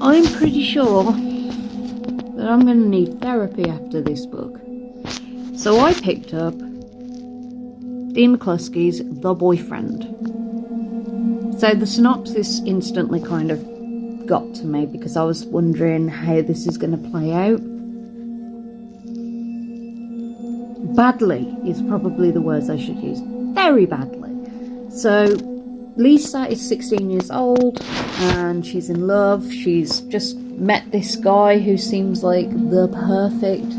I'm pretty sure that I'm going to need therapy after this book. So I picked up D. McCluskey's The Boyfriend. So the synopsis instantly kind of got to me because I was wondering how this is going to play out. Badly is probably the words I should use. Very badly. So Lisa is 16 years old and she's in love. She's just met this guy who seems like the perfect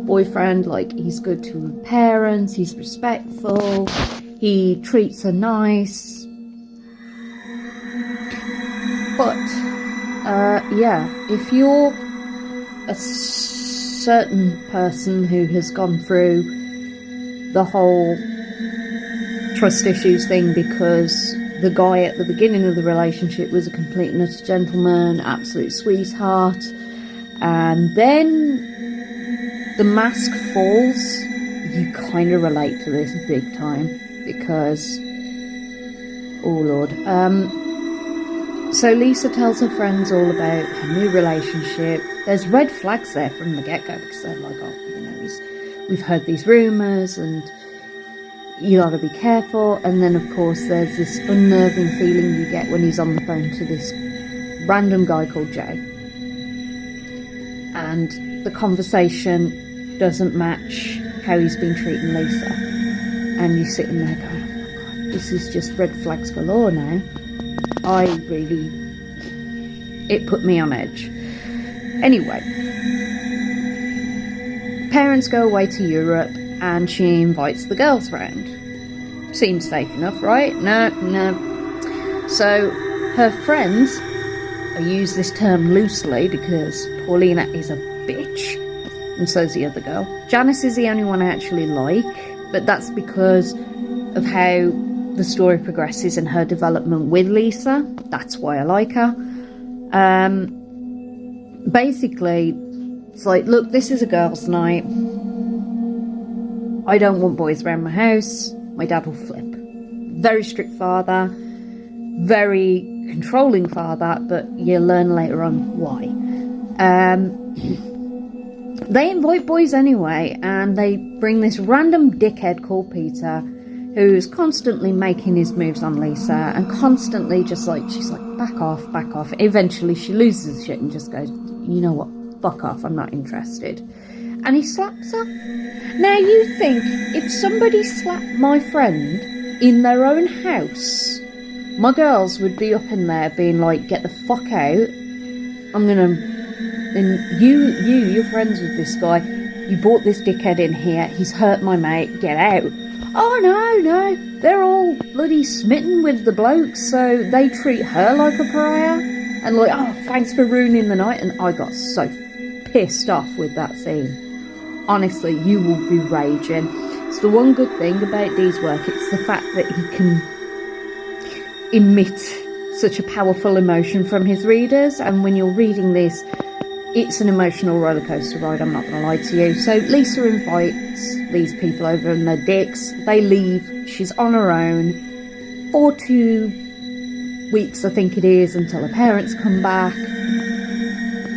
boyfriend. Like, he's good to her parents, he's respectful, he treats her nice. But yeah, if you're a certain person who has gone through the whole trust issues thing because the guy at the beginning of the relationship was a complete and utter gentleman, absolute sweetheart, and then the mask falls, you kind of relate to this big time because, oh lord. So Lisa tells her friends all about her new relationship. There's red flags there from the get-go because they're like, oh, you know, we've heard these rumours and you gotta be careful. And then of course there's this unnerving feeling you get when he's on the phone to this random guy called Jay. And the conversation doesn't match how he's been treating Lisa. And you're sitting there going, oh my god, this is just red flags galore now. It put me on edge. Anyway, parents go away to Europe and she invites the girls round. Seems safe enough, right? No. So her friends, I use this term loosely because Paulina is a bitch, and so's the other girl. Janice is the only one I actually like, but that's because of how the story progresses and her development with Lisa. That's why I like her. Basically, it's like, look, this is a girls' night. I don't want boys around my house. My dad will flip. Very strict father, very controlling father, but you'll learn later on why. They invite boys anyway, and they bring this random dickhead called Peter, who's constantly making his moves on Lisa and constantly just like, she's like, back off. Eventually she loses shit and just goes, you know what, fuck off, I'm not interested. And he slaps her. Now you think, if somebody slapped my friend in their own house, my girls would be up in there being like, get the fuck out. And you're friends with this guy. You brought this dickhead in here. He's hurt my mate. Get out. Oh, no. They're all bloody smitten with the bloke, so they treat her like a pariah. And like, oh, thanks for ruining the night. And I got so pissed off with that scene. Honestly, you will be raging. It's the one good thing about Dee's work. It's the fact that he can emit such a powerful emotion from his readers. And when you're reading this, it's an emotional rollercoaster ride, I'm not going to lie to you. So Lisa invites these people over and their dicks. They leave. She's on her own for 2 weeks, I think it is, until her parents come back.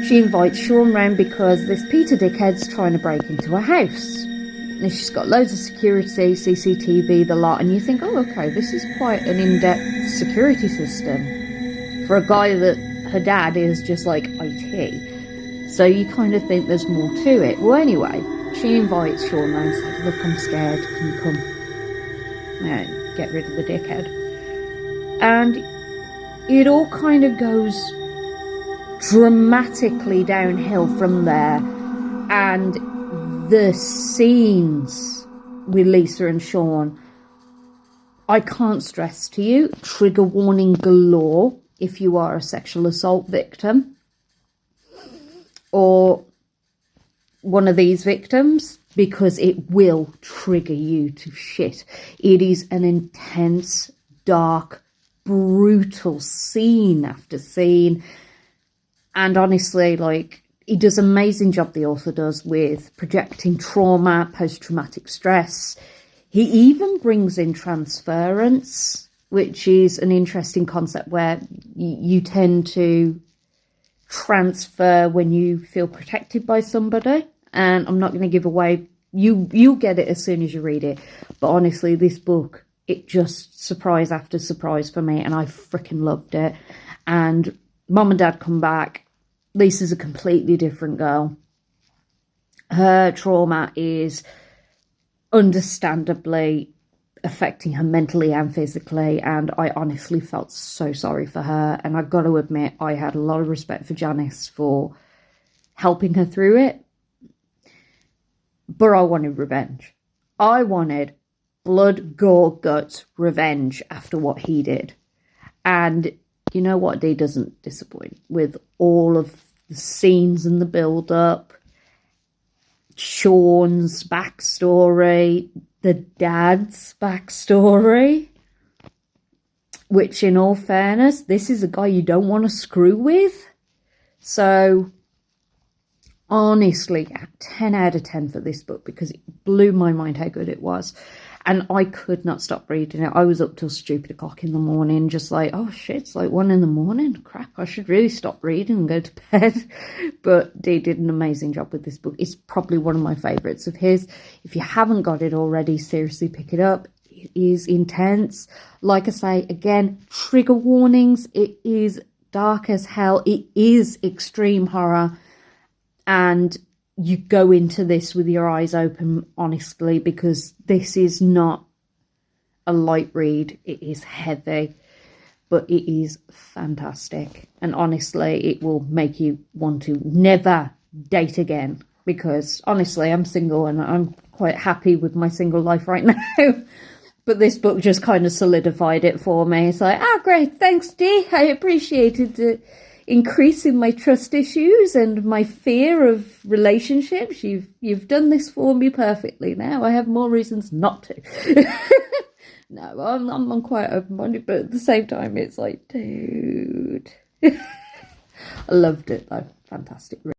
She invites Sean round because this Peter dickhead's trying to break into her house. And she's got loads of security, CCTV, the lot, and you think, oh, okay, this is quite an in-depth security system for a guy that her dad is just like IT. So you kind of think there's more to it. Well, anyway, she invites Sean round and says, look, I'm scared, can you come? Get rid of the dickhead. And it all kind of goes dramatically downhill from there. And the scenes with Lisa and Sean, I can't stress to you, trigger warning galore if you are a sexual assault victim or one of these victims, because it will trigger you to shit. It is an intense, dark, brutal scene after scene. And honestly, like, he does an amazing job, the author does, with projecting trauma, post-traumatic stress. He even brings in transference, which is an interesting concept where you tend to transfer when you feel protected by somebody. And I'm not going to give away, you'll get it as soon as you read it. But honestly, this book, it just surprise after surprise for me, and I freaking loved it. And mum and dad come back. Lisa's a completely different girl. Her trauma is understandably affecting her mentally and physically, and I honestly felt so sorry for her. And I've got to admit, I had a lot of respect for Janice for helping her through it. But I wanted revenge. I wanted blood, gore, guts, revenge after what he did. And you know what? Dee doesn't disappoint with all of the scenes and the build-up. Sean's backstory, the dad's backstory, which in all fairness, this is a guy you don't want to screw with. So honestly, 10 out of 10 for this book, because it blew my mind how good it was. And I could not stop reading it. I was up till stupid o'clock in the morning, just like, oh shit, it's like 1 a.m. Crap, I should really stop reading and go to bed. But Dee did an amazing job with this book. It's probably one of my favourites of his. If you haven't got it already, seriously pick it up. It is intense. Like I say, again, trigger warnings. It is dark as hell. It is extreme horror. And you go into this with your eyes open, honestly, because this is not a light read. It is heavy, but it is fantastic. And honestly, it will make you want to never date again, because honestly, I'm single and I'm quite happy with my single life right now. But this book just kind of solidified it for me. It's like, oh, great, thanks, Dee. I appreciated it. Increasing my trust issues and my fear of relationships. You've done this for me perfectly. Now I have more reasons not to. No, I'm quite open-minded, but at the same time, it's like, dude. I loved it though. Fantastic.